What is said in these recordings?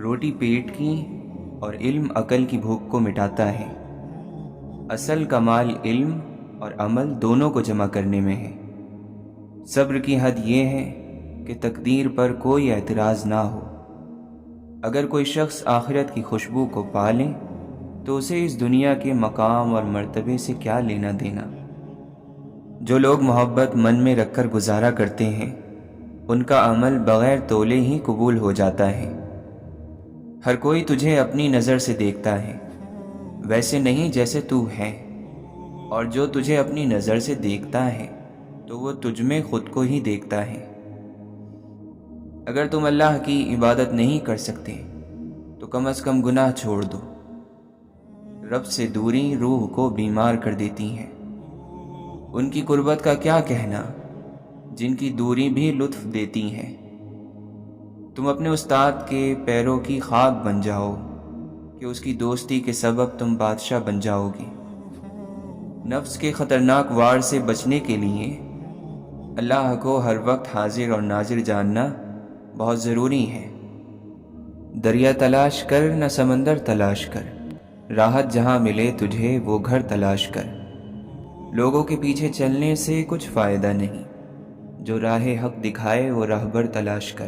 روٹی پیٹ کی اور علم عقل کی بھوک کو مٹاتا ہے۔ اصل کمال علم اور عمل دونوں کو جمع کرنے میں ہے۔ صبر کی حد یہ ہے کہ تقدیر پر کوئی اعتراض نہ ہو۔ اگر کوئی شخص آخرت کی خوشبو کو پا لے تو اسے اس دنیا کے مقام اور مرتبے سے کیا لینا دینا۔ جو لوگ محبت من میں رکھ کر گزارا کرتے ہیں ان کا عمل بغیر تولے ہی قبول ہو جاتا ہے۔ ہر کوئی تجھے اپنی نظر سے دیکھتا ہے، ویسے نہیں جیسے تو ہے، اور جو تجھے اپنی نظر سے دیکھتا ہے تو وہ تجھ میں خود کو ہی دیکھتا ہے۔ اگر تم اللہ کی عبادت نہیں کر سکتے تو کم از کم گناہ چھوڑ دو۔ رب سے دوری روح کو بیمار کر دیتی ہے۔ ان کی قربت کا کیا کہنا جن کی دوری بھی لطف دیتی ہے۔ تم اپنے استاد کے پیروں کی خاک بن جاؤ کہ اس کی دوستی کے سبب تم بادشاہ بن جاؤ گے۔ نفس کے خطرناک وار سے بچنے کے لیے اللہ کو ہر وقت حاضر اور ناظر جاننا بہت ضروری ہے۔ دریا تلاش کر نہ سمندر تلاش کر، راحت جہاں ملے تجھے وہ گھر تلاش کر۔ لوگوں کے پیچھے چلنے سے کچھ فائدہ نہیں، جو راہ حق دکھائے وہ راہبر تلاش کر۔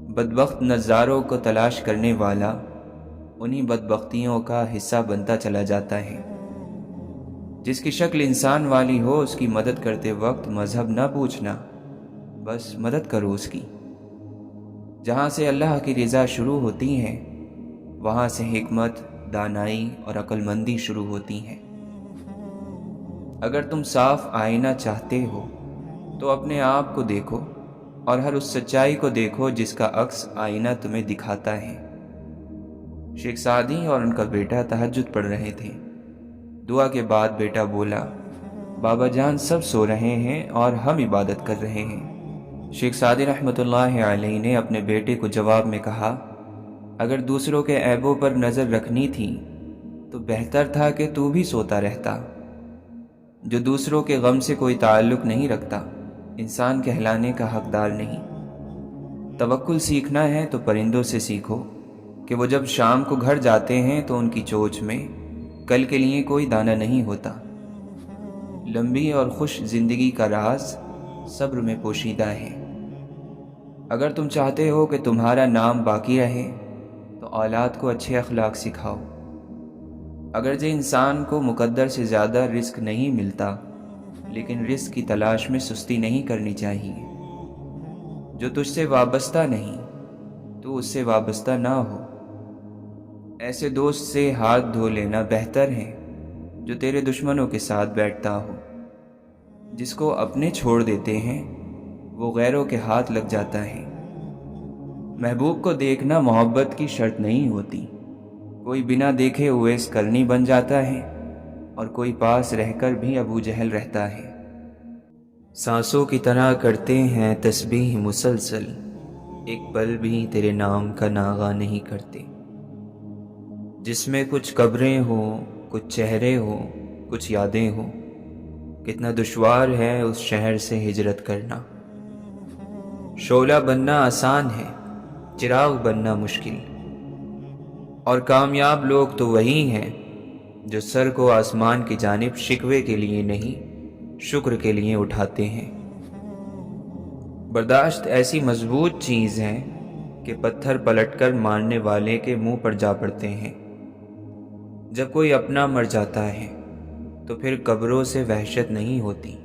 بدبخت نظاروں کو تلاش کرنے والا انہی بدبختیوں کا حصہ بنتا چلا جاتا ہے۔ جس کی شکل انسان والی ہو اس کی مدد کرتے وقت مذہب نہ پوچھنا، بس مدد کرو اس کی۔ جہاں سے اللہ کی رضا شروع ہوتی ہے وہاں سے حکمت، دانائی اور عقل مندی شروع ہوتی ہے۔ اگر تم صاف آئینہ چاہتے ہو تو اپنے آپ کو دیکھو اور ہر اس سچائی کو دیکھو جس کا عکس آئینہ تمہیں دکھاتا ہے۔ شیخ سعدی اور ان کا بیٹا تہجد پڑھ رہے تھے۔ دعا کے بعد بیٹا بولا، بابا جان سب سو رہے ہیں اور ہم عبادت کر رہے ہیں۔ شیخ سعدی رحمۃ اللہ علیہ نے اپنے بیٹے کو جواب میں کہا، اگر دوسروں کے عیبوں پر نظر رکھنی تھی تو بہتر تھا کہ تو بھی سوتا رہتا۔ جو دوسروں کے غم سے کوئی تعلق نہیں رکھتا انسان کہلانے کا حقدار نہیں۔ توکل سیکھنا ہے تو پرندوں سے سیکھو کہ وہ جب شام کو گھر جاتے ہیں تو ان کی چونچ میں کل کے لیے کوئی دانہ نہیں ہوتا۔ لمبی اور خوش زندگی کا راز صبر میں پوشیدہ ہے۔ اگر تم چاہتے ہو کہ تمہارا نام باقی رہے تو اولاد کو اچھے اخلاق سکھاؤ۔ اگرچہ انسان کو مقدر سے زیادہ رزق نہیں ملتا لیکن رزق کی تلاش میں سستی نہیں کرنی چاہیے۔ جو تجھ سے وابستہ نہیں تو اس سے وابستہ نہ ہو۔ ایسے دوست سے ہاتھ دھو لینا بہتر ہے جو تیرے دشمنوں کے ساتھ بیٹھتا ہو۔ جس کو اپنے چھوڑ دیتے ہیں وہ غیروں کے ہاتھ لگ جاتا ہے۔ محبوب کو دیکھنا محبت کی شرط نہیں ہوتی۔ کوئی بنا دیکھے اویس کرنی بن جاتا ہے اور کوئی پاس رہ کر بھی ابو جہل رہتا ہے۔ سانسوں کی طرح کرتے ہیں تسبیح مسلسل، ایک پل بھی تیرے نام کا ناغہ نہیں کرتے۔ جس میں کچھ قبریں ہوں، کچھ چہرے ہوں، کچھ یادیں ہوں، کتنا دشوار ہے اس شہر سے ہجرت کرنا۔ شعلہ بننا آسان ہے، چراغ بننا مشکل، اور کامیاب لوگ تو وہی ہیں جو سر کو آسمان کی جانب شکوے کے لیے نہیں شکر کے لیے اٹھاتے ہیں۔ برداشت ایسی مضبوط چیز ہے کہ پتھر پلٹ کر مارنے والے کے منہ پر جا پڑتے ہیں۔ جب کوئی اپنا مر جاتا ہے تو پھر قبروں سے وحشت نہیں ہوتی۔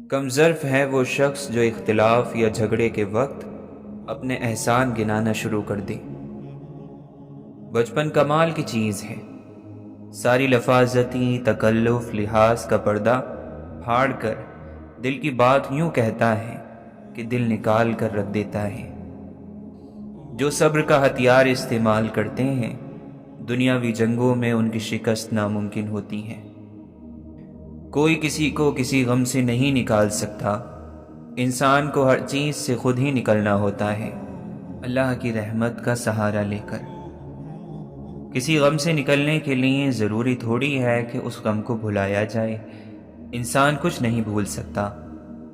کم ظرف ہے وہ شخص جو اختلاف یا جھگڑے کے وقت اپنے احسان گنانا شروع کر دے۔ بچپن کمال کی چیز ہے، ساری لفاظتی تکلف لحاظ کا پردہ پھاڑ کر دل کی بات یوں کہتا ہے کہ دل نکال کر رکھ دیتا ہے۔ جو صبر کا ہتھیار استعمال کرتے ہیں دنیاوی جنگوں میں ان کی شکست ناممکن ہوتی ہے۔ کوئی کسی کو کسی غم سے نہیں نکال سکتا، انسان کو ہر چیز سے خود ہی نکلنا ہوتا ہے، اللہ کی رحمت کا سہارا لے کر۔ کسی غم سے نکلنے کے لیے ضروری تھوڑی ہے کہ اس غم کو بھلایا جائے۔ انسان کچھ نہیں بھول سکتا،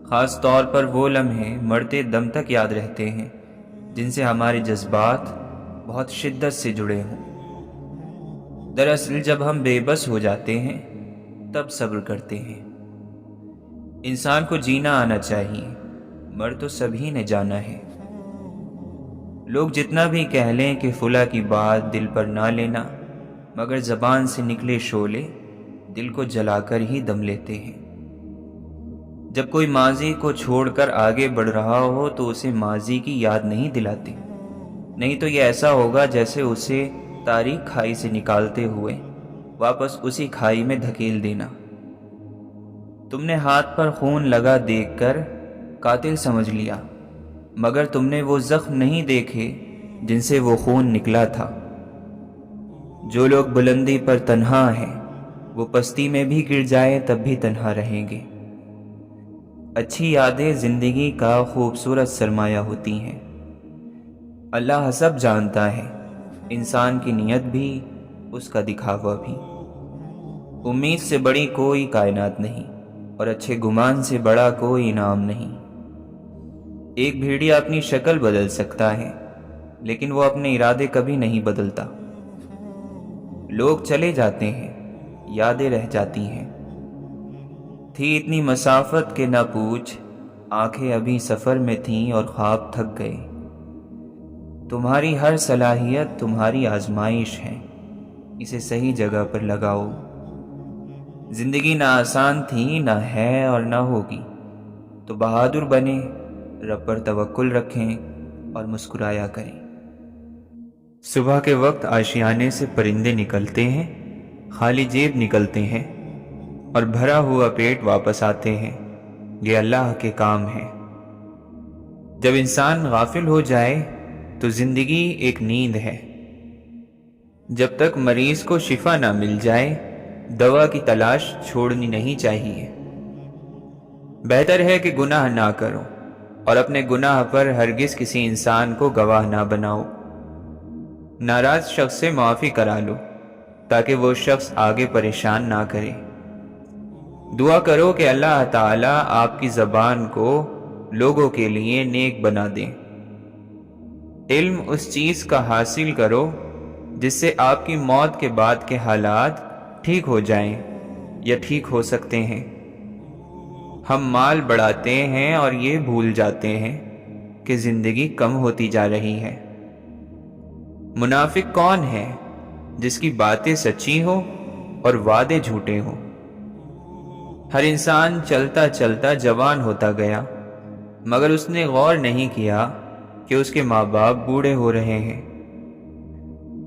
خاص طور پر وہ لمحے مرتے دم تک یاد رہتے ہیں جن سے ہمارے جذبات بہت شدت سے جڑے ہوں۔ دراصل جب ہم بے بس ہو جاتے ہیں تب صبر کرتے ہیں۔ انسان کو جینا آنا چاہیے، مر تو سبھی نے جانا ہے۔ لوگ جتنا بھی کہہ لیں کہ فلاں کی بات دل پر نہ لینا، مگر زبان سے نکلے شعلے دل کو جلا کر ہی دم لیتے ہیں۔ جب کوئی ماضی کو چھوڑ کر آگے بڑھ رہا ہو تو اسے ماضی کی یاد نہیں دلاتے، نہیں تو یہ ایسا ہوگا جیسے اسے تاریک کھائی سے نکالتے ہوئے واپس اسی کھائی میں دھکیل دینا۔ تم نے ہاتھ پر خون لگا دیکھ کر قاتل سمجھ لیا، مگر تم نے وہ زخم نہیں دیکھے جن سے وہ خون نکلا تھا۔ جو لوگ بلندی پر تنہا ہیں وہ پستی میں بھی گر جائے تب بھی تنہا رہیں گے۔ اچھی یادیں زندگی کا خوبصورت سرمایہ ہوتی ہیں۔ اللہ سب جانتا ہے، انسان کی نیت بھی، اس کا دکھاوا بھی۔ امید سے بڑی کوئی کائنات نہیں، اور اچھے گمان سے بڑا کوئی انعام نہیں۔ ایک بھیڑیا اپنی شکل بدل سکتا ہے، لیکن وہ اپنے ارادے کبھی نہیں بدلتا۔ لوگ چلے جاتے ہیں، یادیں رہ جاتی ہیں۔ تھی اتنی مسافت کہ نہ پوچھ، آنکھیں ابھی سفر میں تھیں اور خواب تھک گئے۔ تمہاری ہر صلاحیت تمہاری آزمائش ہے، اسے صحیح جگہ پر لگاؤ۔ زندگی نہ آسان تھی، نہ ہے اور نہ ہوگی، تو بہادر بنے، رب پر توکل رکھیں اور مسکرایا کریں۔ صبح کے وقت آشیانے سے پرندے نکلتے ہیں، خالی جیب نکلتے ہیں اور بھرا ہوا پیٹ واپس آتے ہیں۔ یہ اللہ کے کام ہے۔ جب انسان غافل ہو جائے تو زندگی ایک نیند ہے۔ جب تک مریض کو شفا نہ مل جائے دوا کی تلاش چھوڑنی نہیں چاہیے۔ بہتر ہے کہ گناہ نہ کرو اور اپنے گناہ پر ہرگز کسی انسان کو گواہ نہ بناؤ۔ ناراض شخص سے معافی کرا لو تاکہ وہ شخص آگے پریشان نہ کرے۔ دعا کرو کہ اللہ تعالیٰ آپ کی زبان کو لوگوں کے لیے نیک بنا دے۔ علم اس چیز کا حاصل کرو جس سے آپ کی موت کے بعد کے حالات ٹھیک ہو جائیں یا ٹھیک ہو سکتے ہیں۔ ہم مال بڑھاتے ہیں اور یہ بھول جاتے ہیں کہ زندگی کم ہوتی جا رہی ہے۔ منافق کون ہے؟ جس کی باتیں سچی ہوں اور وعدے جھوٹے ہوں۔ ہر انسان چلتا چلتا جوان ہوتا گیا، مگر اس نے غور نہیں کیا کہ اس کے ماں باپ بوڑھے ہو رہے ہیں۔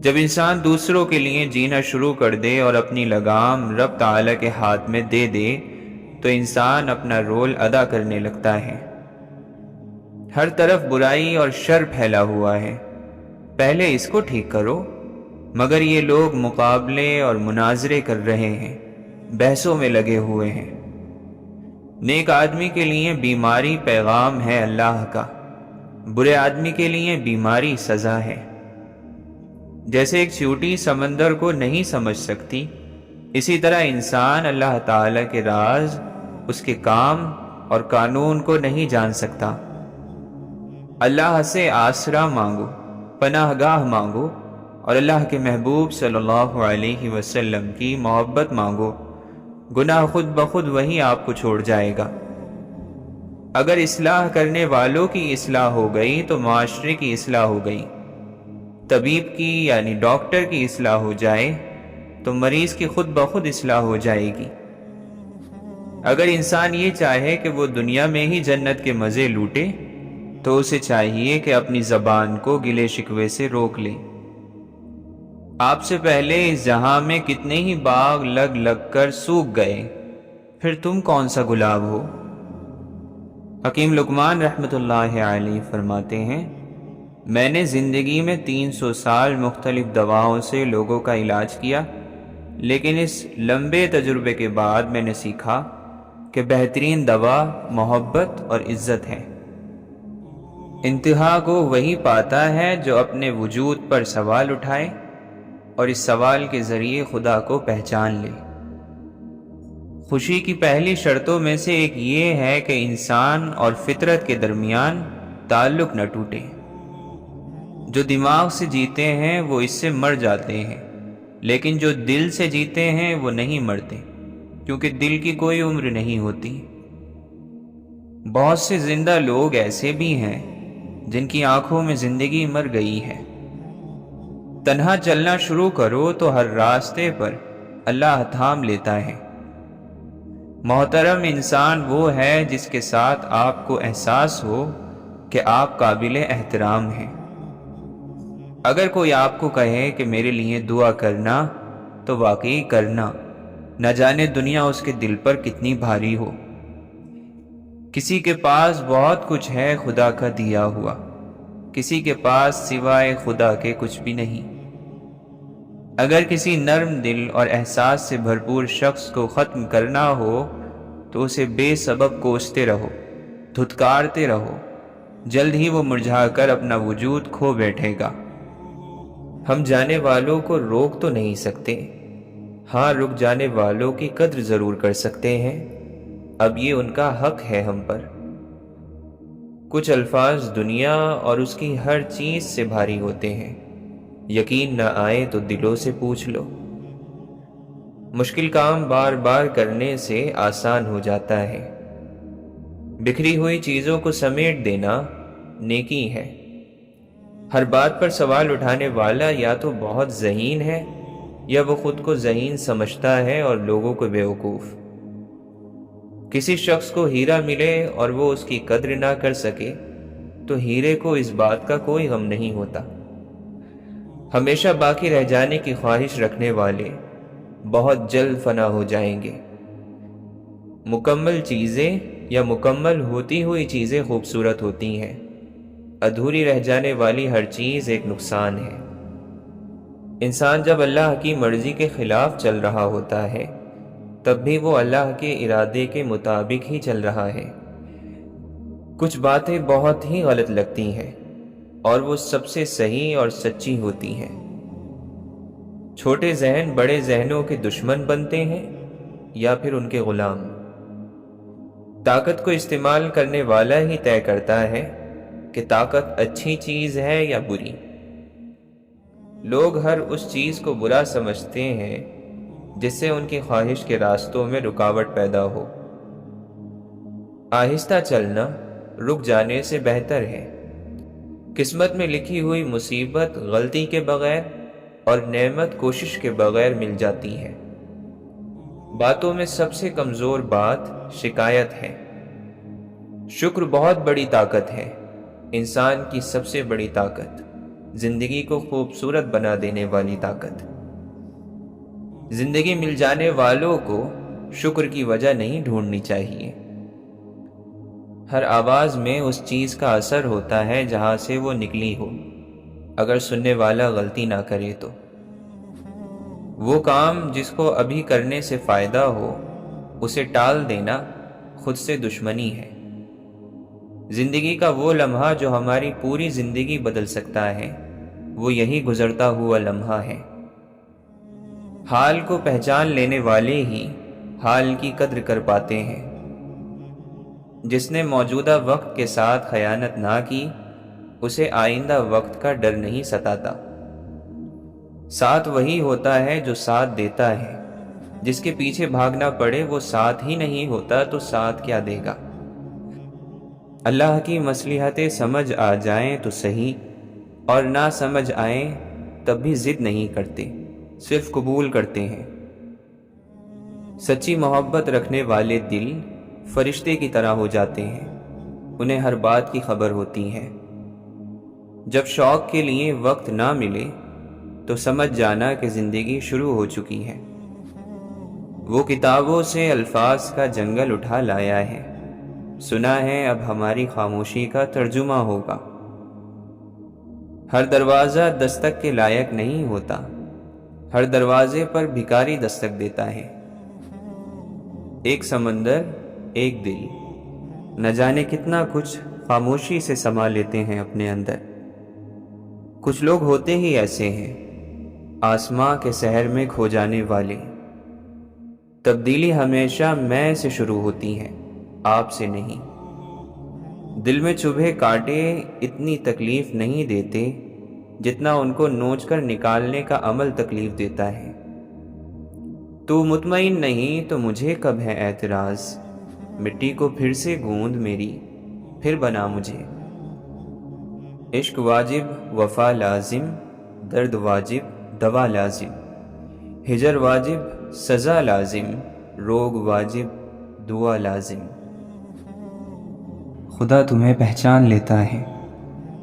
جب انسان دوسروں کے لیے جینا شروع کر دے اور اپنی لگام رب تعالیٰ کے ہاتھ میں دے دے تو انسان اپنا رول ادا کرنے لگتا ہے۔ ہر طرف برائی اور شر پھیلا ہوا ہے، پہلے اس کو ٹھیک کرو، مگر یہ لوگ مقابلے اور مناظرے کر رہے ہیں، بحثوں میں لگے ہوئے ہیں۔ نیک آدمی کے لیے بیماری پیغام ہے اللہ کا، برے آدمی کے لیے بیماری سزا ہے۔ جیسے ایک چیونٹی سمندر کو نہیں سمجھ سکتی، اسی طرح انسان اللہ تعالیٰ کے راز، اس کے کام اور قانون کو نہیں جان سکتا۔ اللہ سے آسرا مانگو، پناہ گاہ مانگو اور اللہ کے محبوب صلی اللہ علیہ وسلم کی محبت مانگو، گناہ خود بخود وہی آپ کو چھوڑ جائے گا۔ اگر اصلاح کرنے والوں کی اصلاح ہو گئی تو معاشرے کی اصلاح ہو گئی۔ طبیب کی یعنی ڈاکٹر کی اصلاح ہو جائے تو مریض کی خود بخود اصلاح ہو جائے گی۔ اگر انسان یہ چاہے کہ وہ دنیا میں ہی جنت کے مزے لوٹے تو اسے چاہیے کہ اپنی زبان کو گلے شکوے سے روک لے۔ آپ سے پہلے اس جہاں میں کتنے ہی باغ لگ لگ کر سوکھ گئے، پھر تم کون سا گلاب ہو؟ حکیم لقمان رحمۃ اللہ علیہ فرماتے ہیں، میں نے زندگی میں 300 سال مختلف دواؤں سے لوگوں کا علاج کیا، لیکن اس لمبے تجربے کے بعد میں نے سیکھا کہ بہترین دوا محبت اور عزت ہے۔ انتہا کو وہی پاتا ہے جو اپنے وجود پر سوال اٹھائے اور اس سوال کے ذریعے خدا کو پہچان لے۔ خوشی کی پہلی شرطوں میں سے ایک یہ ہے کہ انسان اور فطرت کے درمیان تعلق نہ ٹوٹے۔ جو دماغ سے جیتے ہیں وہ اس سے مر جاتے ہیں، لیکن جو دل سے جیتے ہیں وہ نہیں مرتے، کیونکہ دل کی کوئی عمر نہیں ہوتی۔ بہت سے زندہ لوگ ایسے بھی ہیں جن کی آنکھوں میں زندگی مر گئی ہے۔ تنہا چلنا شروع کرو تو ہر راستے پر اللہ تھام لیتا ہے۔ محترم انسان وہ ہے جس کے ساتھ آپ کو احساس ہو کہ آپ قابل احترام ہیں۔ اگر کوئی آپ کو کہے کہ میرے لیے دعا کرنا تو واقعی کرنا، نہ جانے دنیا اس کے دل پر کتنی بھاری ہو۔ کسی کے پاس بہت کچھ ہے خدا کا دیا ہوا، کسی کے پاس سوائے خدا کے کچھ بھی نہیں۔ اگر کسی نرم دل اور احساس سے بھرپور شخص کو ختم کرنا ہو تو اسے بے سبب کوستے رہو، دھتکارتے رہو، جلد ہی وہ مرجھا کر اپنا وجود کھو بیٹھے گا۔ ہم جانے والوں کو روک تو نہیں سکتے، ہاں رک جانے والوں کی قدر ضرور کر سکتے ہیں، اب یہ ان کا حق ہے ہم پر۔ کچھ الفاظ دنیا اور اس کی ہر چیز سے بھاری ہوتے ہیں، یقین نہ آئے تو دلوں سے پوچھ لو۔ مشکل کام بار بار کرنے سے آسان ہو جاتا ہے، بکھری ہوئی چیزوں کو سمیٹ دینا نیکی ہے۔ ہر بات پر سوال اٹھانے والا یا تو بہت ذہین ہے یا وہ خود کو ذہین سمجھتا ہے اور لوگوں کو بیوقوف۔ کسی شخص کو ہیرا ملے اور وہ اس کی قدر نہ کر سکے تو ہیرے کو اس بات کا کوئی غم نہیں ہوتا۔ ہمیشہ باقی رہ جانے کی خواہش رکھنے والے بہت جلد فنا ہو جائیں گے۔ مکمل چیزیں یا مکمل ہوتی ہوئی چیزیں خوبصورت ہوتی ہیں، ادھوری رہ جانے والی ہر چیز ایک نقصان ہے۔ انسان جب اللہ کی مرضی کے خلاف چل رہا ہوتا ہے تب بھی وہ اللہ کے ارادے کے مطابق ہی چل رہا ہے۔ کچھ باتیں بہت ہی غلط لگتی ہیں اور وہ سب سے صحیح اور سچی ہوتی ہیں۔ چھوٹے ذہن بڑے ذہنوں کے دشمن بنتے ہیں یا پھر ان کے غلام۔ طاقت کو استعمال کرنے والا ہی طے کرتا ہے کہ طاقت اچھی چیز ہے یا بری۔ لوگ ہر اس چیز کو برا سمجھتے ہیں جس سے ان کی خواہش کے راستوں میں رکاوٹ پیدا ہو۔ آہستہ چلنا رک جانے سے بہتر ہے۔ قسمت میں لکھی ہوئی مصیبت غلطی کے بغیر اور نعمت کوشش کے بغیر مل جاتی ہے۔ باتوں میں سب سے کمزور بات شکایت ہے۔ شکر بہت بڑی طاقت ہے، انسان کی سب سے بڑی طاقت، زندگی کو خوبصورت بنا دینے والی طاقت۔ زندگی مل جانے والوں کو شکر کی وجہ نہیں ڈھونڈنی چاہیے۔ ہر آواز میں اس چیز کا اثر ہوتا ہے جہاں سے وہ نکلی ہو، اگر سننے والا غلطی نہ کرے تو۔ وہ کام جس کو ابھی کرنے سے فائدہ ہو اسے ٹال دینا خود سے دشمنی ہے۔ زندگی کا وہ لمحہ جو ہماری پوری زندگی بدل سکتا ہے وہ یہی گزرتا ہوا لمحہ ہے۔ حال کو پہچان لینے والے ہی حال کی قدر کر پاتے ہیں۔ جس نے موجودہ وقت کے ساتھ خیانت نہ کی اسے آئندہ وقت کا ڈر نہیں ستاتا۔ ساتھ وہی ہوتا ہے جو ساتھ دیتا ہے، جس کے پیچھے بھاگنا پڑے وہ ساتھ ہی نہیں ہوتا تو ساتھ کیا دے گا۔ اللہ کی مصلحتیں سمجھ آ جائیں تو صحیح، اور نہ سمجھ آئیں تب بھی ضد نہیں کرتے، صرف قبول کرتے ہیں۔ سچی محبت رکھنے والے دل فرشتے کی طرح ہو جاتے ہیں، انہیں ہر بات کی خبر ہوتی ہے۔ جب شوق کے لیے وقت نہ ملے تو سمجھ جانا کہ زندگی شروع ہو چکی ہے۔ وہ کتابوں سے الفاظ کا جنگل اٹھا لایا ہے، سنا ہے اب ہماری خاموشی کا ترجمہ ہوگا۔ ہر دروازہ دستک کے لائق نہیں ہوتا، ہر دروازے پر بھکاری دستک دیتا ہے۔ ایک سمندر، ایک دل، نہ جانے کتنا کچھ خاموشی سے سما لیتے ہیں اپنے اندر۔ کچھ لوگ ہوتے ہی ایسے ہیں، آسماں کے سحر میں کھو جانے والے۔ تبدیلی ہمیشہ میں سے شروع ہوتی ہے، آپ سے نہیں۔ دل میں چبھے کانٹے اتنی تکلیف نہیں دیتے جتنا ان کو نوچ کر نکالنے کا عمل تکلیف دیتا ہے۔ تو مطمئن نہیں تو مجھے کب ہے اعتراض، مٹی کو پھر سے گوند میری، پھر بنا مجھے۔ عشق واجب وفا لازم، درد واجب دوا لازم، ہجر واجب سزا لازم، روگ واجب دعا لازم۔ خدا تمہیں پہچان لیتا ہے،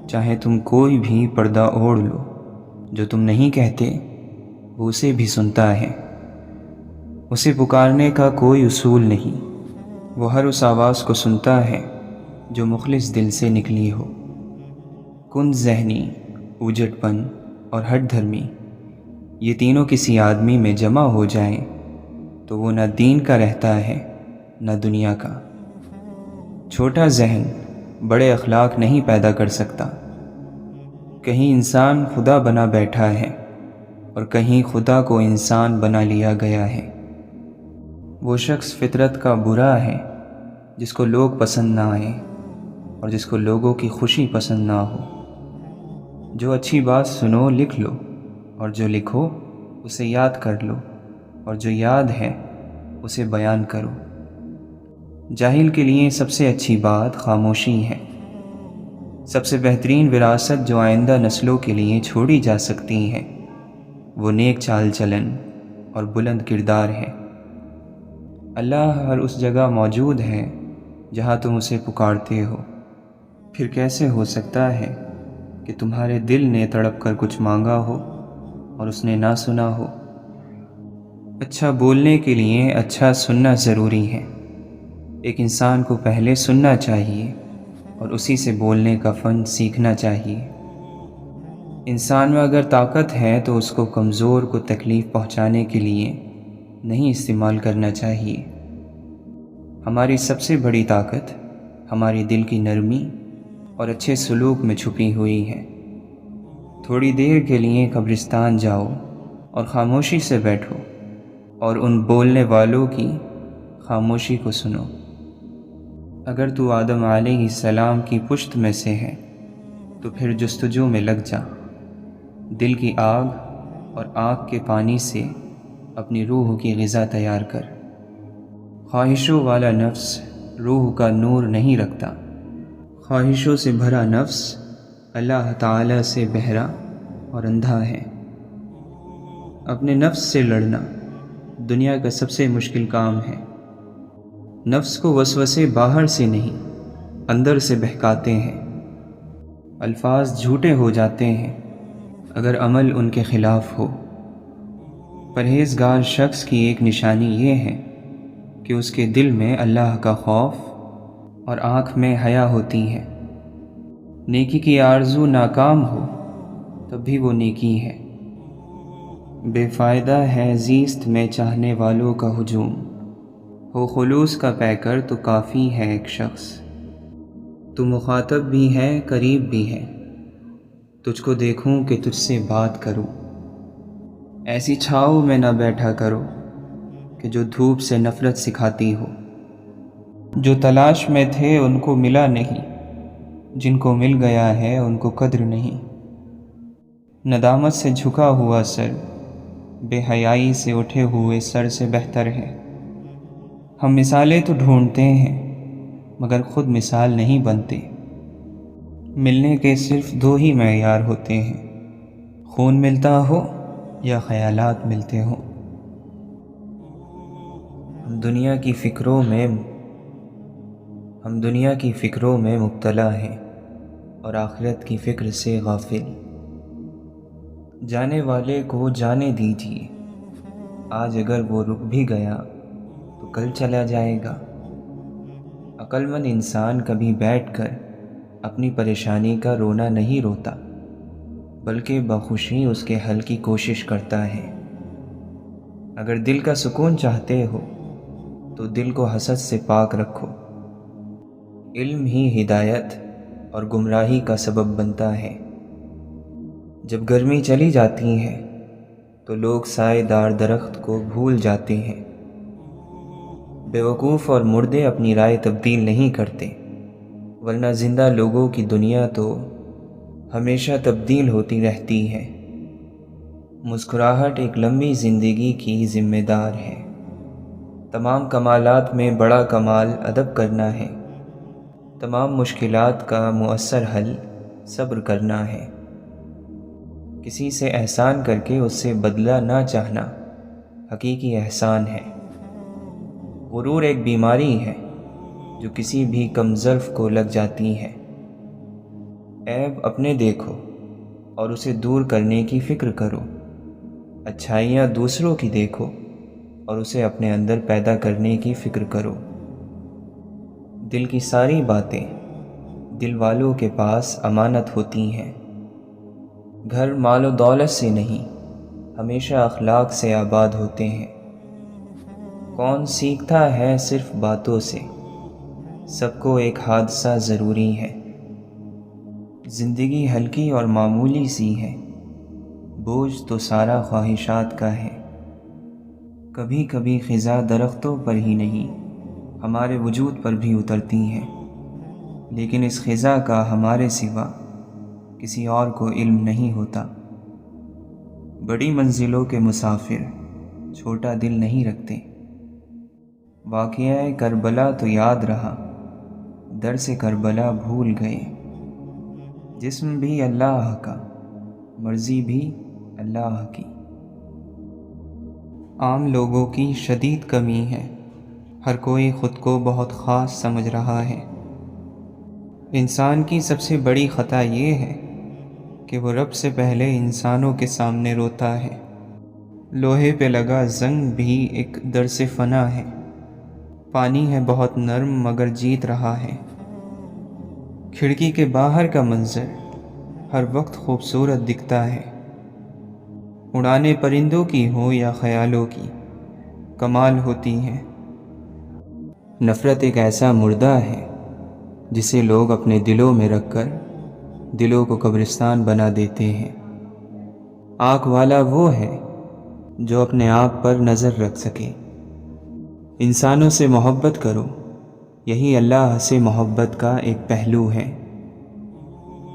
چاہے تم کوئی بھی پردہ اوڑھ لو، جو تم نہیں کہتے وہ اسے بھی سنتا ہے۔ اسے پکارنے کا کوئی اصول نہیں، وہ ہر اس آواز کو سنتا ہے جو مخلص دل سے نکلی ہو۔ کند ذہنی، اوجٹ پن اور ہٹ دھرمی، یہ تینوں کسی آدمی میں جمع ہو جائیں تو وہ نہ دین کا رہتا ہے نہ دنیا کا۔ چھوٹا ذہن بڑے اخلاق نہیں پیدا کر سکتا۔ کہیں انسان خدا بنا بیٹھا ہے اور کہیں خدا کو انسان بنا لیا گیا ہے۔ وہ شخص فطرت کا برا ہے جس کو لوگ پسند نہ آئیں اور جس کو لوگوں کی خوشی پسند نہ ہو۔ جو اچھی بات سنو لکھ لو، اور جو لکھو اسے یاد کر لو، اور جو یاد ہے اسے بیان کرو۔ جاہل کے لیے سب سے اچھی بات خاموشی ہے۔ سب سے بہترین وراثت جو آئندہ نسلوں کے لیے چھوڑی جا سکتی ہے وہ نیک چال چلن اور بلند کردار ہے۔ اللہ ہر اس جگہ موجود ہے جہاں تم اسے پکارتے ہو۔ پھر کیسے ہو سکتا ہے کہ تمہارے دل نے تڑپ کر کچھ مانگا ہو اور اس نے نہ سنا ہو؟ اچھا بولنے کے لیے اچھا سننا ضروری ہے۔ ایک انسان کو پہلے سننا چاہیے اور اسی سے بولنے کا فن سیکھنا چاہیے۔ انسان میں اگر طاقت ہے تو اس کو کمزور کو تکلیف پہنچانے کے لیے نہیں استعمال کرنا چاہیے۔ ہماری سب سے بڑی طاقت ہماری دل کی نرمی اور اچھے سلوک میں چھپی ہوئی ہے۔ تھوڑی دیر کے لیے قبرستان جاؤ اور خاموشی سے بیٹھو اور ان بولنے والوں کی خاموشی کو سنو۔ اگر تو آدم علیہ السلام کی پشت میں سے ہے تو پھر جستجو میں لگ جا۔ دل کی آگ اور آنکھ کے پانی سے اپنی روح کی غذا تیار کر۔ خواہشوں والا نفس روح کا نور نہیں رکھتا۔ خواہشوں سے بھرا نفس اللہ تعالی سے بہرا اور اندھا ہے۔ اپنے نفس سے لڑنا دنیا کا سب سے مشکل کام ہے۔ نفس کو وسوسے باہر سے نہیں اندر سے بہکاتے ہیں۔ الفاظ جھوٹے ہو جاتے ہیں اگر عمل ان کے خلاف ہو۔ پرہیزگار شخص کی ایک نشانی یہ ہے کہ اس کے دل میں اللہ کا خوف اور آنکھ میں حیا ہوتی ہے۔ نیکی کی آرزو ناکام ہو تب بھی وہ نیکی ہے۔ بے فائدہ ہے زیست میں چاہنے والوں کا ہجوم، ہو خلوص کا پیکر تو کافی ہے ایک شخص۔ تو مخاطب بھی ہے قریب بھی ہے، تجھ کو دیکھوں کہ تجھ سے بات کروں۔ ایسی چھاؤں میں نہ بیٹھا کرو کہ جو دھوپ سے نفرت سکھاتی ہو۔ جو تلاش میں تھے ان کو ملا نہیں، جن کو مل گیا ہے ان کو قدر نہیں۔ ندامت سے جھکا ہوا سر بے حیائی سے اٹھے ہوئے سر سے بہتر ہے۔ ہم مثالیں تو ڈھونڈتے ہیں مگر خود مثال نہیں بنتے۔ ملنے کے صرف دو ہی معیار ہوتے ہیں، خون ملتا ہو یا خیالات ملتے ہوں۔ ہم دنیا کی فکروں میں مبتلا ہیں اور آخرت کی فکر سے غافل۔ جانے والے کو جانے دیجیے، آج اگر وہ رک بھی گیا تو کل چلا جائے گا۔ عقل مند انسان کبھی بیٹھ کر اپنی پریشانی کا رونا نہیں روتا، بلکہ بخوشی اس کے حل کی کوشش کرتا ہے۔ اگر دل کا سکون چاہتے ہو تو دل کو حسد سے پاک رکھو۔ علم ہی ہدایت اور گمراہی کا سبب بنتا ہے۔ جب گرمی چلی جاتی ہے تو لوگ سائے دار درخت کو بھول جاتے ہیں۔ بیوقوف اور مردے اپنی رائے تبدیل نہیں کرتے، ورنہ زندہ لوگوں کی دنیا تو ہمیشہ تبدیل ہوتی رہتی ہے۔ مسکراہٹ ایک لمبی زندگی کی ذمہ دار ہے۔ تمام کمالات میں بڑا کمال ادب کرنا ہے۔ تمام مشکلات کا مؤثر حل صبر کرنا ہے۔ کسی سے احسان کر کے اس سے بدلہ نہ چاہنا حقیقی احسان ہے۔ غرور ایک بیماری ہے جو کسی بھی کمظرف کو لگ جاتی ہے۔ عیب اپنے دیکھو اور اسے دور کرنے کی فکر کرو۔ اچھائیاں دوسروں کی دیکھو اور اسے اپنے اندر پیدا کرنے کی فکر کرو۔ دل کی ساری باتیں دل والوں کے پاس امانت ہوتی ہیں۔ گھر مال و دولت سے نہیں، ہمیشہ اخلاق سے آباد ہوتے ہیں۔ کون سیکھتا ہے صرف باتوں سے، سب کو ایک حادثہ ضروری ہے۔ زندگی ہلکی اور معمولی سی ہے، بوجھ تو سارا خواہشات کا ہے۔ کبھی کبھی خزاں درختوں پر ہی نہیں، ہمارے وجود پر بھی اترتی ہیں، لیکن اس خزاں کا ہمارے سوا کسی اور کو علم نہیں ہوتا۔ بڑی منزلوں کے مسافر چھوٹا دل نہیں رکھتے۔ واقعہ کربلا تو یاد رہا، درس کربلا بھول گئے۔ جسم بھی اللہ کا، مرضی بھی اللہ کی۔ عام لوگوں کی شدید کمی ہے، ہر کوئی خود کو بہت خاص سمجھ رہا ہے۔ انسان کی سب سے بڑی خطا یہ ہے کہ وہ رب سے پہلے انسانوں کے سامنے روتا ہے۔ لوہے پہ لگا زنگ بھی ایک درس فنا ہے۔ پانی ہے بہت نرم مگر جیت رہا ہے۔ کھڑکی کے باہر کا منظر ہر وقت خوبصورت دکھتا ہے۔ اڑانے پرندوں کی ہو یا خیالوں کی، کمال ہوتی ہے۔ نفرت ایک ایسا مردہ ہے جسے لوگ اپنے دلوں میں رکھ کر دلوں کو قبرستان بنا دیتے ہیں۔ آنکھ والا وہ ہے جو اپنے آپ پر نظر رکھ سکے۔ انسانوں سے محبت کرو، یہی اللہ سے محبت کا ایک پہلو ہے۔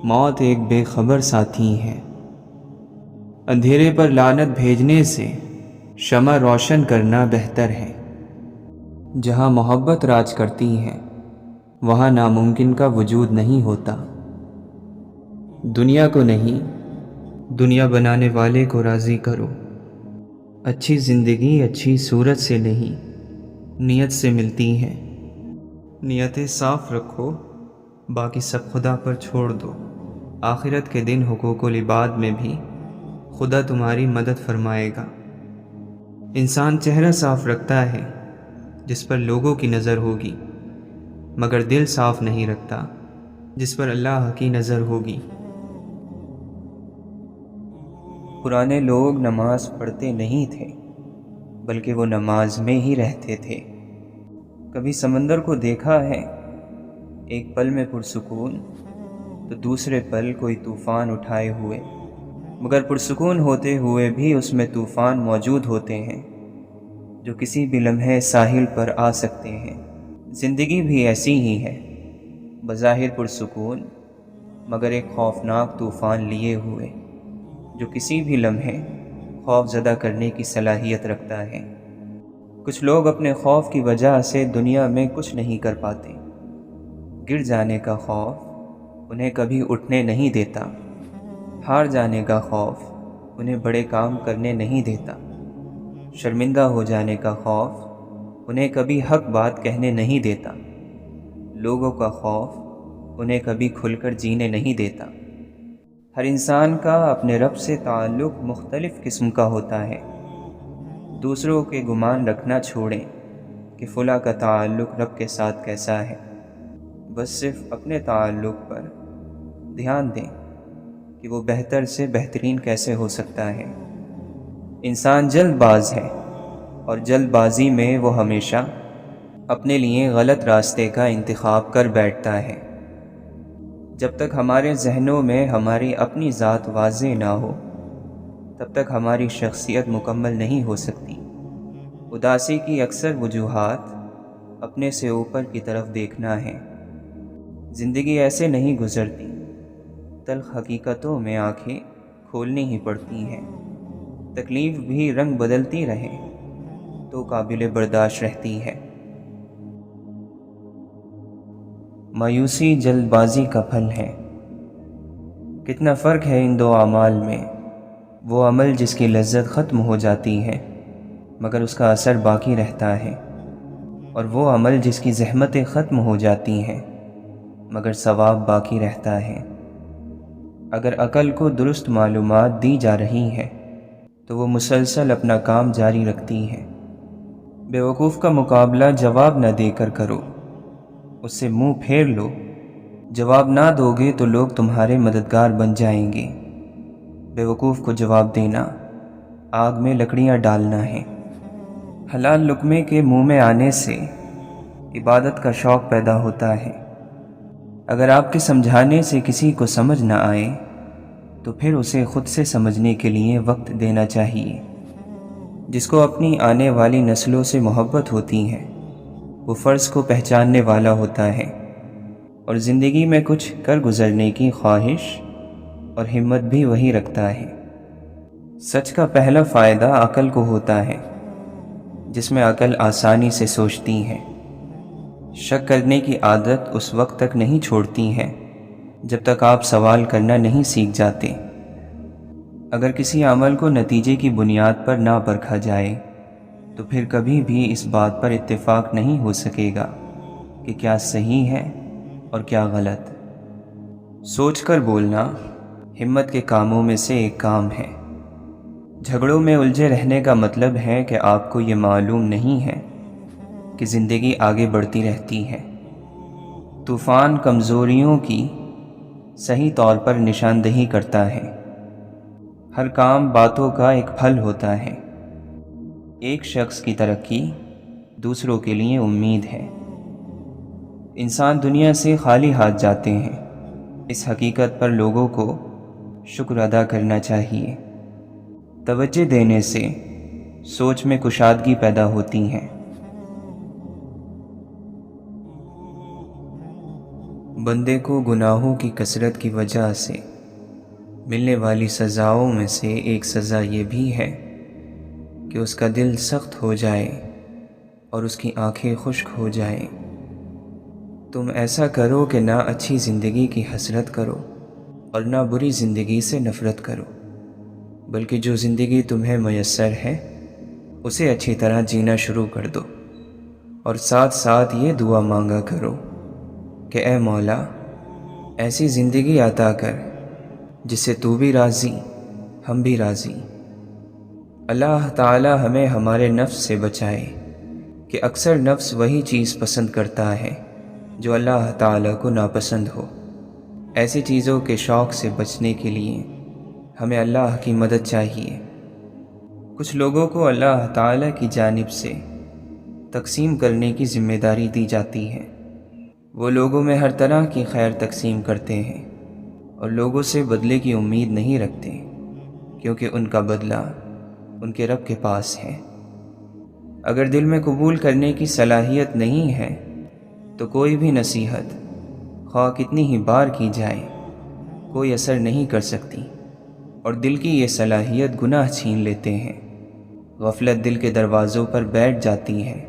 موت ایک بے خبر ساتھی ہے۔ اندھیرے پر لعنت بھیجنے سے شمع روشن کرنا بہتر ہے۔ جہاں محبت راج کرتی ہے وہاں ناممکن کا وجود نہیں ہوتا۔ دنیا کو نہیں، دنیا بنانے والے کو راضی کرو۔ اچھی زندگی اچھی صورت سے نہیں، نیت سے ملتی ہے۔ نیتیں صاف رکھو، باقی سب خدا پر چھوڑ دو۔ آخرت کے دن حقوق العباد میں بھی خدا تمہاری مدد فرمائے گا۔ انسان چہرہ صاف رکھتا ہے جس پر لوگوں کی نظر ہوگی، مگر دل صاف نہیں رکھتا جس پر اللہ کی نظر ہوگی۔ پرانے لوگ نماز پڑھتے نہیں تھے، بلکہ وہ نماز میں ہی رہتے تھے۔ کبھی سمندر کو دیکھا ہے، ایک پل میں پرسکون تو دوسرے پل کوئی طوفان اٹھائے ہوئے، مگر پرسکون ہوتے ہوئے بھی اس میں طوفان موجود ہوتے ہیں جو کسی بھی لمحے ساحل پر آ سکتے ہیں۔ زندگی بھی ایسی ہی ہے، بظاہر پرسکون مگر ایک خوفناک طوفان لیے ہوئے جو کسی بھی لمحے خوف زدہ کرنے کی صلاحیت رکھتا ہے۔ کچھ لوگ اپنے خوف کی وجہ سے دنیا میں کچھ نہیں کر پاتے۔ گر جانے کا خوف انہیں کبھی اٹھنے نہیں دیتا، ہار جانے کا خوف انہیں بڑے کام کرنے نہیں دیتا، شرمندہ ہو جانے کا خوف انہیں کبھی حق بات کہنے نہیں دیتا، لوگوں کا خوف انہیں کبھی کھل کر جینے نہیں دیتا۔ ہر انسان کا اپنے رب سے تعلق مختلف قسم کا ہوتا ہے۔ دوسروں کے گمان رکھنا چھوڑیں کہ فلاں کا تعلق رب کے ساتھ کیسا ہے، بس صرف اپنے تعلق پر دھیان دیں کہ وہ بہتر سے بہترین کیسے ہو سکتا ہے۔ انسان جلد باز ہے اور جلد بازی میں وہ ہمیشہ اپنے لیے غلط راستے کا انتخاب کر بیٹھتا ہے۔ جب تک ہمارے ذہنوں میں ہماری اپنی ذات واضح نہ ہو تب تک ہماری شخصیت مکمل نہیں ہو سکتی۔ اداسی کی اکثر وجوہات اپنے سے اوپر کی طرف دیکھنا ہے۔ زندگی ایسے نہیں گزرتی، تلخ حقیقتوں میں آنکھیں کھولنی ہی پڑتی ہیں۔ تکلیف بھی رنگ بدلتی رہے تو قابل برداشت رہتی ہے۔ مایوسی جلد بازی کا پھل ہے۔ کتنا فرق ہے ان دو اعمال میں، وہ عمل جس کی لذت ختم ہو جاتی ہے مگر اس کا اثر باقی رہتا ہے، اور وہ عمل جس کی زحمتیں ختم ہو جاتی ہیں مگر ثواب باقی رہتا ہے۔ اگر عقل کو درست معلومات دی جا رہی ہے تو وہ مسلسل اپنا کام جاری رکھتی ہے۔ بیوقوف کا مقابلہ جواب نہ دے کر کرو، اس سے منہ پھیر لو۔ جواب نہ دو گے تو لوگ تمہارے مددگار بن جائیں گے۔ بیوقوف کو جواب دینا آگ میں لکڑیاں ڈالنا ہے۔ حلال لقمے کے منہ میں آنے سے عبادت کا شوق پیدا ہوتا ہے۔ اگر آپ کے سمجھانے سے کسی کو سمجھ نہ آئے تو پھر اسے خود سے سمجھنے کے لیے وقت دینا چاہیے۔ جس کو اپنی آنے والی نسلوں سے محبت ہوتی ہے وہ فرض کو پہچاننے والا ہوتا ہے، اور زندگی میں کچھ کر گزرنے کی خواہش اور ہمت بھی وہی رکھتا ہے۔ سچ کا پہلا فائدہ عقل کو ہوتا ہے، جس میں عقل آسانی سے سوچتی ہے۔ شک کرنے کی عادت اس وقت تک نہیں چھوڑتی ہے جب تک آپ سوال کرنا نہیں سیکھ جاتے۔ اگر کسی عمل کو نتیجے کی بنیاد پر نہ پرکھا جائے تو پھر کبھی بھی اس بات پر اتفاق نہیں ہو سکے گا کہ کیا صحیح ہے اور کیا غلط۔ سوچ کر بولنا ہمت کے کاموں میں سے ایک کام ہے۔ جھگڑوں میں الجھے رہنے کا مطلب ہے کہ آپ کو یہ معلوم نہیں ہے کہ زندگی آگے بڑھتی رہتی ہے۔ طوفان کمزوریوں کی صحیح طور پر نشاندہی کرتا ہے۔ ہر کام باتوں کا ایک پھل ہوتا ہے۔ ایک شخص کی ترقی دوسروں کے لیے امید ہے۔ انسان دنیا سے خالی ہاتھ جاتے ہیں، اس حقیقت پر لوگوں کو شکر ادا کرنا چاہیے۔ توجہ دینے سے سوچ میں کشادگی پیدا ہوتی ہے۔ بندے کو گناہوں کی کثرت کی وجہ سے ملنے والی سزاؤں میں سے ایک سزا یہ بھی ہے کہ اس کا دل سخت ہو جائے اور اس کی آنکھیں خشک ہو جائیں۔ تم ایسا کرو کہ نہ اچھی زندگی کی حسرت کرو اور نہ بری زندگی سے نفرت کرو، بلکہ جو زندگی تمہیں میسر ہے اسے اچھی طرح جینا شروع کر دو، اور ساتھ ساتھ یہ دعا مانگا کرو کہ اے مولا ایسی زندگی عطا کر جس سے تو بھی راضی ہم بھی راضی۔ اللہ تعالی ہمیں ہمارے نفس سے بچائے کہ اکثر نفس وہی چیز پسند کرتا ہے جو اللہ تعالی کو ناپسند ہو۔ ایسی چیزوں کے شوق سے بچنے کے لیے ہمیں اللہ کی مدد چاہیے۔ کچھ لوگوں کو اللہ تعالی کی جانب سے تقسیم کرنے کی ذمہ داری دی جاتی ہے۔ وہ لوگوں میں ہر طرح کی خیر تقسیم کرتے ہیں اور لوگوں سے بدلے کی امید نہیں رکھتے، کیونکہ ان کا بدلہ ان کے رب کے پاس ہے۔ اگر دل میں قبول کرنے کی صلاحیت نہیں ہے تو کوئی بھی نصیحت خواہ کتنی ہی بار کی جائے کوئی اثر نہیں کر سکتی، اور دل کی یہ صلاحیت گناہ چھین لیتے ہیں۔ غفلت دل کے دروازوں پر بیٹھ جاتی ہے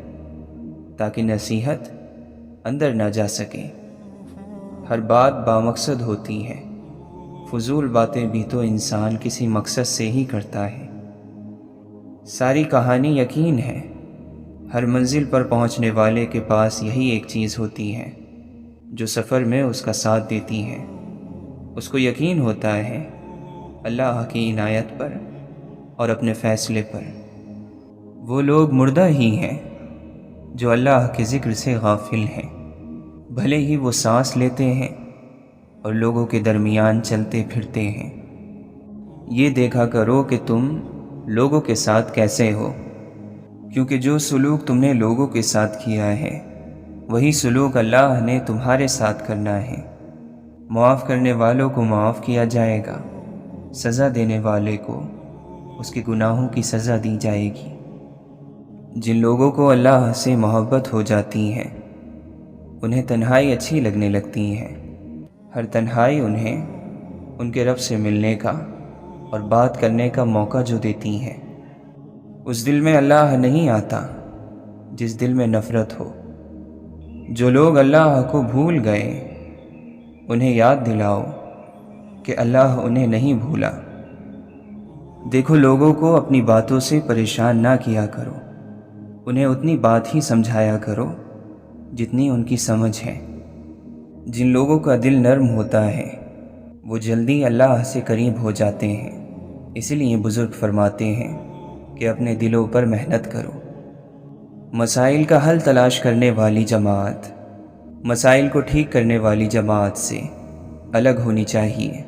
تاکہ نصیحت اندر نہ جا سکے۔ ہر بات بامقصد ہوتی ہے، فضول باتیں بھی تو انسان کسی مقصد سے ہی کرتا ہے۔ ساری کہانی یقین ہے، ہر منزل پر پہنچنے والے کے پاس یہی ایک چیز ہوتی ہے جو سفر میں اس کا ساتھ دیتی ہے۔ اس کو یقین ہوتا ہے اللہ کی عنایت پر اور اپنے فیصلے پر۔ وہ لوگ مردہ ہی ہیں جو اللہ کے ذکر سے غافل ہیں، بھلے ہی وہ سانس لیتے ہیں اور لوگوں کے درمیان چلتے پھرتے ہیں۔ یہ دیکھا کرو کہ تم لوگوں کے ساتھ کیسے ہو، کیونکہ جو سلوک تم نے لوگوں کے ساتھ کیا ہے وہی سلوک اللہ نے تمہارے ساتھ کرنا ہے۔ معاف کرنے والوں کو معاف کیا جائے گا، سزا دینے والے کو اس کے گناہوں کی سزا دی جائے گی۔ جن لوگوں کو اللہ سے محبت ہو جاتی ہے انہیں تنہائی اچھی لگنے لگتی ہے۔ ہر تنہائی انہیں ان کے رب سے ملنے کا اور بات کرنے کا موقع جو دیتی ہیں۔ اس دل میں اللہ نہیں آتا جس دل میں نفرت ہو۔ جو لوگ اللہ کو بھول گئے انہیں یاد دلاؤ کہ اللہ انہیں نہیں بھولا۔ دیکھو، لوگوں کو اپنی باتوں سے پریشان نہ کیا کرو، انہیں اتنی بات ہی سمجھایا کرو جتنی ان کی سمجھ ہے۔ جن لوگوں کا دل نرم ہوتا ہے وہ جلدی اللہ سے قریب ہو جاتے ہیں۔ اسی لیے بزرگ فرماتے ہیں کہ اپنے دلوں پر محنت کرو۔ مسائل کا حل تلاش کرنے والی جماعت مسائل کو ٹھیک کرنے والی جماعت سے الگ ہونی چاہیے۔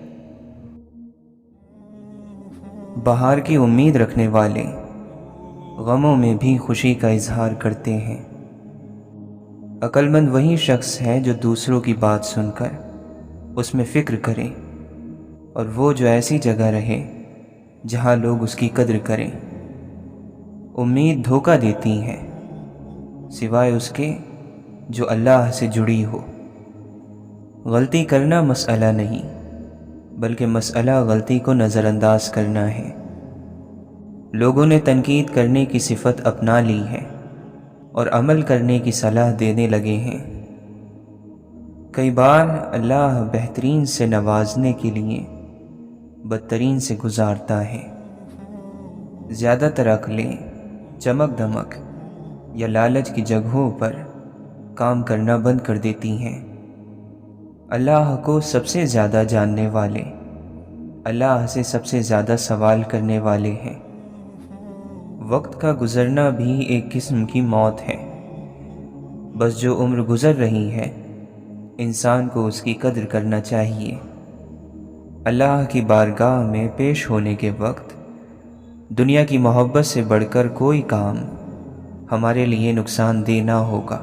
بہار کی امید رکھنے والے غموں میں بھی خوشی کا اظہار کرتے ہیں۔ عقل مند وہی شخص ہے جو دوسروں کی بات سن کر اس میں فکر کرے، اور وہ جو ایسی جگہ رہے جہاں لوگ اس کی قدر کریں۔ امید دھوکہ دیتی ہے سوائے اس کے جو اللہ سے جڑی ہو۔ غلطی کرنا مسئلہ نہیں بلکہ مسئلہ غلطی کو نظر انداز کرنا ہے۔ لوگوں نے تنقید کرنے کی صفت اپنا لی ہے اور عمل کرنے کی صلاح دینے لگے ہیں۔ کئی بار اللہ بہترین سے نوازنے کے لیے بدترین سے گزارتا ہے۔ زیادہ تر عقلیں چمک دمک یا لالچ کی جگہوں پر کام کرنا بند کر دیتی ہیں۔ اللہ کو سب سے زیادہ جاننے والے اللہ سے سب سے زیادہ سوال کرنے والے ہیں۔ وقت کا گزرنا بھی ایک قسم کی موت ہے۔ بس جو عمر گزر رہی ہے انسان کو اس کی قدر کرنا چاہیے۔ اللہ کی بارگاہ میں پیش ہونے کے وقت دنیا کی محبت سے بڑھ کر کوئی کام ہمارے لیے نقصان دہ نہ ہوگا۔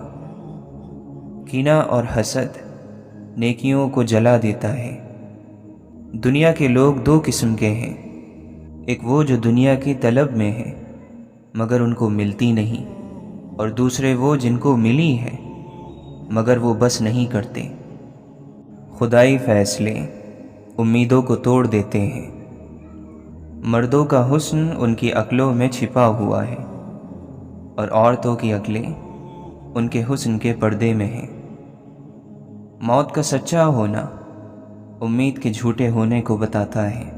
کینہ اور حسد نیکیوں کو جلا دیتا ہے۔ دنیا کے لوگ دو قسم کے ہیں، ایک وہ جو دنیا کی طلب میں ہیں مگر ان کو ملتی نہیں، اور دوسرے وہ جن کو ملی ہے مگر وہ بس نہیں کرتے۔ خدائی فیصلے امیدوں کو توڑ دیتے ہیں۔ مردوں کا حسن ان کی عقلوں میں چھپا ہوا ہے، اور عورتوں کی عقلیں ان کے حسن کے پردے میں ہیں۔ موت کا سچا ہونا امید کے جھوٹے ہونے کو بتاتا ہے۔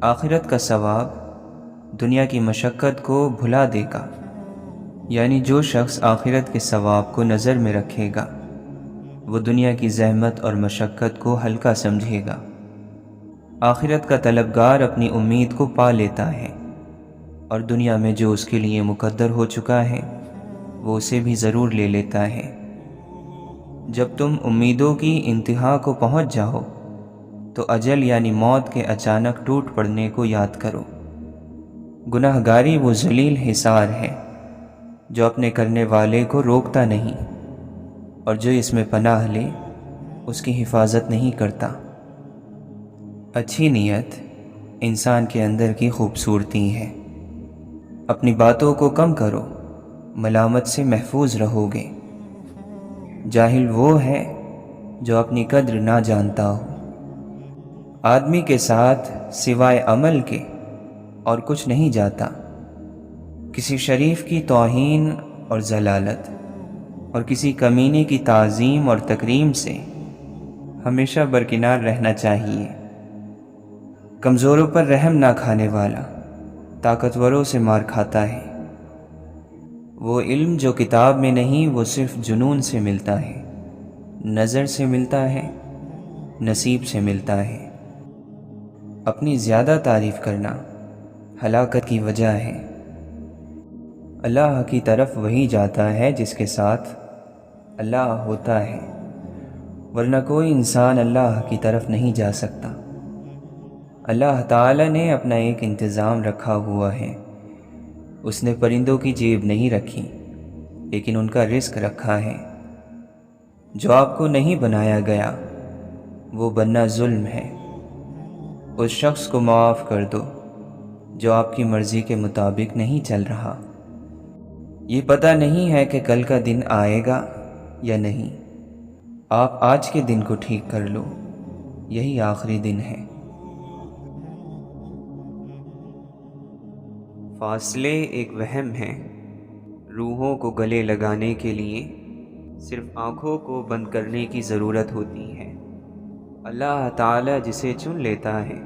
آخرت کا ثواب دنیا کی مشقت کو بھلا دے گا، یعنی جو شخص آخرت کے ثواب کو نظر میں رکھے گا وہ دنیا کی زحمت اور مشقت کو ہلکا سمجھے گا۔ آخرت کا طلبگار اپنی امید کو پا لیتا ہے، اور دنیا میں جو اس کے لیے مقدر ہو چکا ہے وہ اسے بھی ضرور لے لیتا ہے۔ جب تم امیدوں کی انتہا کو پہنچ جاؤ تو اجل یعنی موت کے اچانک ٹوٹ پڑنے کو یاد کرو۔ گناہ گاری وہ ذلیل حصار ہے جو اپنے کرنے والے کو روکتا نہیں، اور جو اس میں پناہ لے اس کی حفاظت نہیں کرتا۔ اچھی نیت انسان کے اندر کی خوبصورتی ہے۔ اپنی باتوں کو کم کرو، ملامت سے محفوظ رہو گے۔ جاہل وہ ہے جو اپنی قدر نہ جانتا ہو۔ آدمی کے ساتھ سوائے عمل کے اور کچھ نہیں جاتا۔ کسی شریف کی توہین اور ذلالت اور کسی کمینے کی تعظیم اور تکریم سے ہمیشہ برکنار رہنا چاہیے۔ کمزوروں پر رحم نہ کھانے والا طاقتوروں سے مار کھاتا ہے۔ وہ علم جو کتاب میں نہیں وہ صرف جنون سے ملتا ہے، نظر سے ملتا ہے، نصیب سے ملتا ہے۔ اپنی زیادہ تعریف کرنا ہلاکت کی وجہ ہے۔ اللہ کی طرف وہی جاتا ہے جس کے ساتھ اللہ ہوتا ہے، ورنہ کوئی انسان اللہ کی طرف نہیں جا سکتا۔ اللہ تعالی نے اپنا ایک انتظام رکھا ہوا ہے۔ اس نے پرندوں کی جیب نہیں رکھی لیکن ان کا رزق رکھا ہے۔ جو آپ کو نہیں بنایا گیا وہ بننا ظلم ہے۔ اس شخص کو معاف کر دو جو آپ کی مرضی کے مطابق نہیں چل رہا۔ یہ پتہ نہیں ہے کہ کل کا دن آئے گا یا نہیں۔ آپ آج کے دن کو ٹھیک کر لو۔ یہی آخری دن ہے۔ فاصلے ایک وہم ہیں۔ روحوں کو گلے لگانے کے لیے صرف آنکھوں کو بند کرنے کی ضرورت ہوتی ہے۔ اللہ تعالیٰ جسے چن لیتا ہے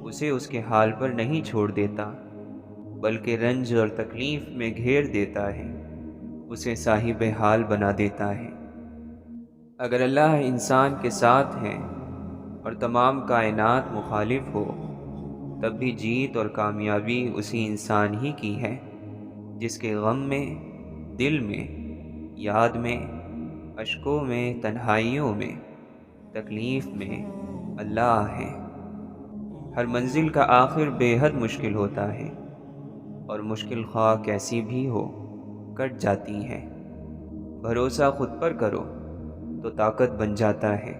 اسے اس کے حال پر نہیں چھوڑ دیتا، بلکہ رنج اور تکلیف میں گھیر دیتا ہے، اسے صاحب حال بنا دیتا ہے۔ اگر اللہ انسان کے ساتھ ہے اور تمام کائنات مخالف ہو، تب بھی جیت اور کامیابی اسی انسان ہی کی ہے جس کے غم میں، دل میں، یاد میں، اشکوں میں، تنہائیوں میں، تکلیف میں اللہ ہے۔ ہر منزل کا آخر بے حد مشکل ہوتا ہے، اور مشکل خواہ کیسی بھی ہو کٹ جاتی ہے۔ بھروسہ خود پر کرو تو طاقت بن جاتا ہے،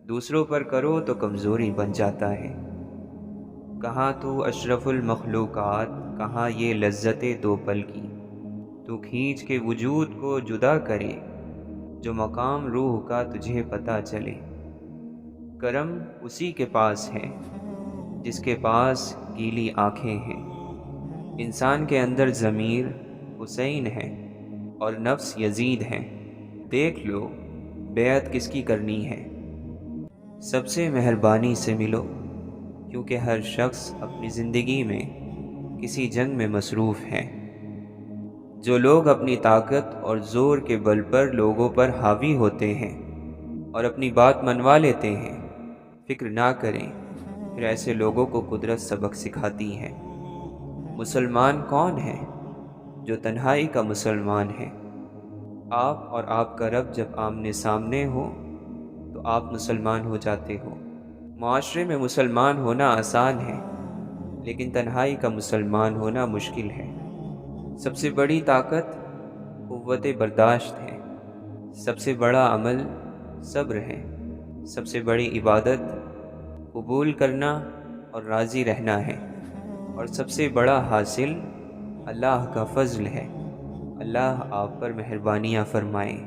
دوسروں پر کرو تو کمزوری بن جاتا ہے۔ کہاں تو اشرف المخلوقات، کہاں یہ لذت دو پل کی، تو کھینچ کے وجود کو جدا کرے، جو مقام روح کا تجھے پتہ چلے۔ کرم اسی کے پاس ہے جس کے پاس گیلی آنکھیں ہیں۔ انسان کے اندر ضمیر حسین ہے اور نفس یزید ہے۔ دیکھ لو بیعت کس کی کرنی ہے۔ سب سے مہربانی سے ملو، کیونکہ ہر شخص اپنی زندگی میں کسی جنگ میں مصروف ہے۔ جو لوگ اپنی طاقت اور زور کے بل پر لوگوں پر حاوی ہوتے ہیں اور اپنی بات منوا لیتے ہیں، فکر نہ کریں، پھر ایسے لوگوں کو قدرت سبق سکھاتی ہے۔ مسلمان کون ہے؟ جو تنہائی کا مسلمان ہے۔ آپ اور آپ کا رب جب آمنے سامنے ہو تو آپ مسلمان ہو جاتے ہو۔ معاشرے میں مسلمان ہونا آسان ہے، لیکن تنہائی کا مسلمان ہونا مشکل ہے۔ سب سے بڑی طاقت قوت برداشت ہے، سب سے بڑا عمل صبر ہے، سب سے بڑی عبادت قبول کرنا اور راضی رہنا ہے، اور سب سے بڑا حاصل اللہ کا فضل ہے۔ اللہ آپ پر مہربانیاں فرمائے۔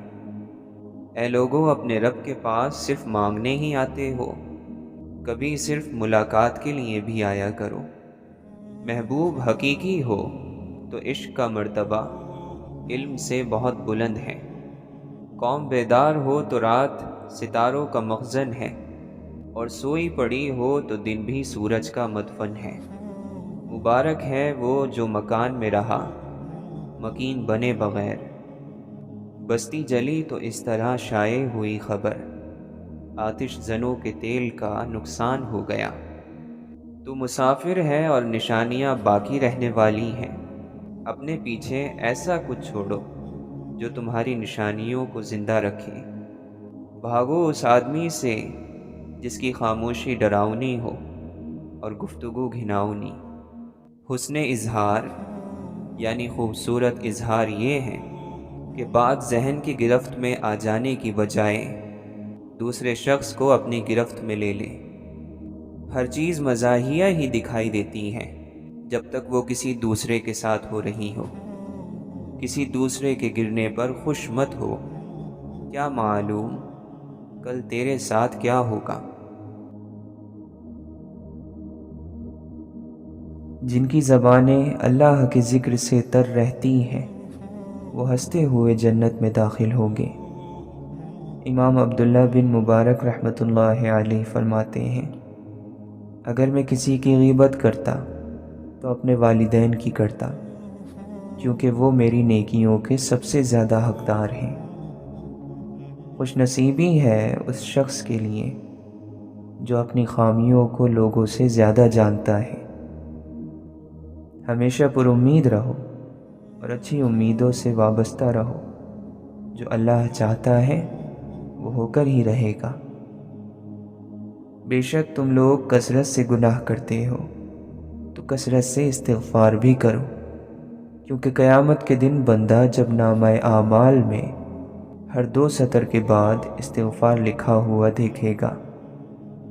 اے لوگو، اپنے رب کے پاس صرف مانگنے ہی آتے ہو؟ کبھی صرف ملاقات کے لیے بھی آیا کرو۔ محبوب حقیقی ہو تو عشق کا مرتبہ علم سے بہت بلند ہے۔ قوم بیدار ہو تو رات ستاروں کا مخزن ہے، اور سوئی پڑی ہو تو دن بھی سورج کا مدفن ہے۔ مبارک ہے وہ جو مکان میں رہا مکین بنے بغیر۔ بستی جلی تو اس طرح شائع ہوئی خبر، آتش زنوں کے تیل کا نقصان ہو گیا۔ تو مسافر ہے اور نشانیاں باقی رہنے والی ہیں۔ اپنے پیچھے ایسا کچھ چھوڑو جو تمہاری نشانیوں کو زندہ رکھے۔ بھاگو اس آدمی سے جس کی خاموشی ڈراؤنی ہو اور گفتگو گھناؤنی۔ حسن اظہار یعنی خوبصورت اظہار یہ ہے کہ بات ذہن کی گرفت میں آ جانے کی بجائے دوسرے شخص کو اپنی گرفت میں لے لے۔ ہر چیز مزاحیہ ہی دکھائی دیتی ہے جب تک وہ کسی دوسرے کے ساتھ ہو رہی ہو۔ کسی دوسرے کے گرنے پر خوش مت ہو، کیا معلوم کل تیرے ساتھ کیا ہوگا۔ جن کی زبانیں اللہ کے ذکر سے تر رہتی ہیں، وہ ہنستے ہوئے جنت میں داخل ہوں گے۔ امام عبداللہ بن مبارک رحمۃ اللہ علیہ فرماتے ہیں، اگر میں کسی کی غیبت کرتا تو اپنے والدین کی کرتا، کیونکہ وہ میری نیکیوں کے سب سے زیادہ حقدار ہیں۔ خوش نصیبی ہے اس شخص کے لیے جو اپنی خامیوں کو لوگوں سے زیادہ جانتا ہے۔ ہمیشہ پر امید رہو اور اچھی امیدوں سے وابستہ رہو۔ جو اللہ چاہتا ہے وہ ہو کر ہی رہے گا۔ بے شک تم لوگ کثرت سے گناہ کرتے ہو تو کثرت سے استغفار بھی کرو، کیونکہ قیامت کے دن بندہ جب نامہ اعمال میں ہر 2 سطر کے بعد استغفار لکھا ہوا دیکھے گا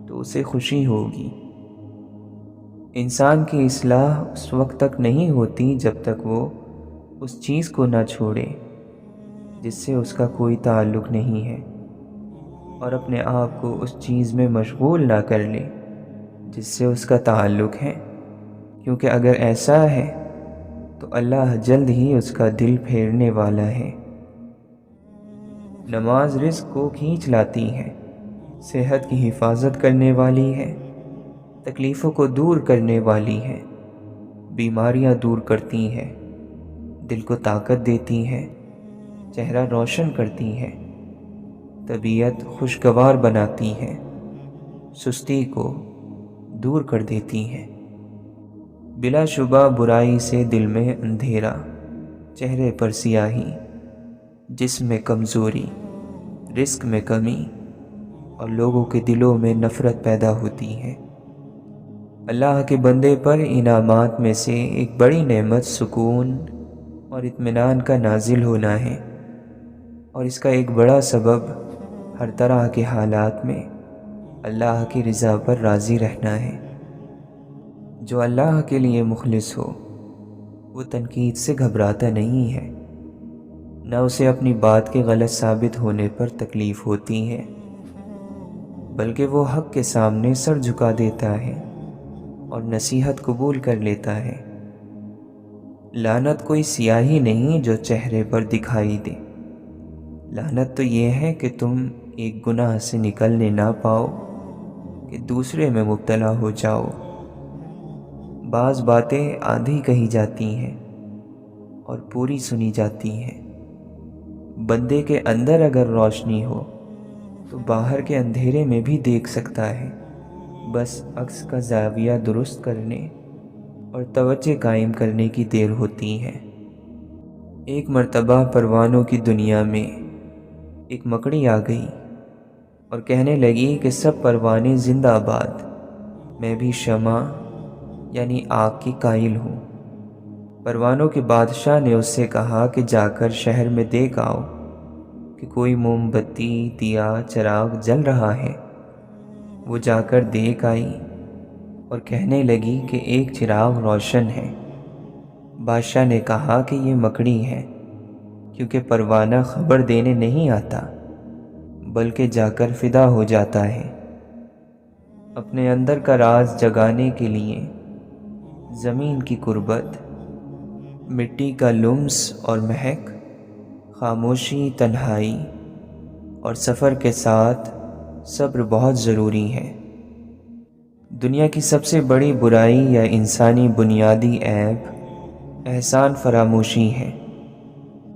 تو اسے خوشی ہوگی۔ انسان کی اصلاح اس وقت تک نہیں ہوتی جب تک وہ اس چیز کو نہ چھوڑے جس سے اس کا کوئی تعلق نہیں ہے۔ اور اپنے آپ کو اس چیز میں مشغول نہ کر لے جس سے اس کا تعلق ہے، کیونکہ اگر ایسا ہے تو اللہ جلد ہی اس کا دل پھیرنے والا ہے۔ نماز رزق کو کھینچ لاتی ہے، صحت کی حفاظت کرنے والی ہے، تکلیفوں کو دور کرنے والی ہے، بیماریاں دور کرتی ہے، دل کو طاقت دیتی ہے، چہرہ روشن کرتی ہے، طبیعت خوشگوار بناتی ہے، سستی کو دور کر دیتی ہے۔ بلا شبہ برائی سے دل میں اندھیرا، چہرے پر سیاہی، جسم میں کمزوری، رزق میں کمی اور لوگوں کے دلوں میں نفرت پیدا ہوتی ہے۔ اللہ کے بندے پر انعامات میں سے ایک بڑی نعمت سکون اور اطمینان کا نازل ہونا ہے، اور اس کا ایک بڑا سبب ہر طرح کے حالات میں اللہ کی رضا پر راضی رہنا ہے۔ جو اللہ کے لیے مخلص ہو وہ تنقید سے گھبراتا نہیں ہے، نہ اسے اپنی بات کے غلط ثابت ہونے پر تکلیف ہوتی ہے، بلکہ وہ حق کے سامنے سر جھکا دیتا ہے اور نصیحت قبول کر لیتا ہے۔ لعنت کوئی سیاہی نہیں جو چہرے پر دکھائی دے، لعنت تو یہ ہے کہ تم ایک گناہ سے نکلنے نہ پاؤ کہ دوسرے میں مبتلا ہو جاؤ۔ بعض باتیں آدھی کہی جاتی ہیں اور پوری سنی جاتی ہیں۔ بندے کے اندر اگر روشنی ہو تو باہر کے اندھیرے میں بھی دیکھ سکتا ہے، بس عکس کا زاویہ درست کرنے اور توجہ قائم کرنے کی دیر ہوتی ہے۔ ایک مرتبہ پروانوں کی دنیا میں ایک مکڑی آ گئی اور کہنے لگی کہ سب پروانے زندہ باد، میں بھی شمع یعنی آگ کی قائل ہوں۔ پروانوں کے بادشاہ نے اس سے کہا کہ جا کر شہر میں دیکھ آؤ کہ کوئی موم بتی، دیا، چراغ جل رہا ہے۔ وہ جا کر دیکھ آئی اور کہنے لگی کہ ایک چراغ روشن ہے۔ بادشاہ نے کہا کہ یہ مکڑی ہے، کیونکہ پروانہ خبر دینے نہیں آتا بلکہ جا کر فدا ہو جاتا ہے۔ اپنے اندر کا راز جگانے کے لیے زمین کی قربت، مٹی کا لمس اور مہک، خاموشی، تنہائی اور سفر کے ساتھ صبر بہت ضروری ہے۔ دنیا کی سب سے بڑی برائی یا انسانی بنیادی عیب احسان فراموشی ہے۔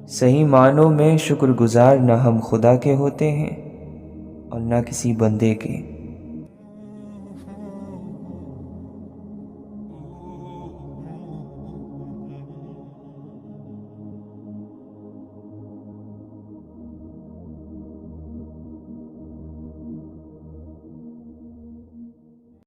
صحیح معنوں میں شکر گزار نہ ہم خدا کے ہوتے ہیں اور نہ کسی بندے کے۔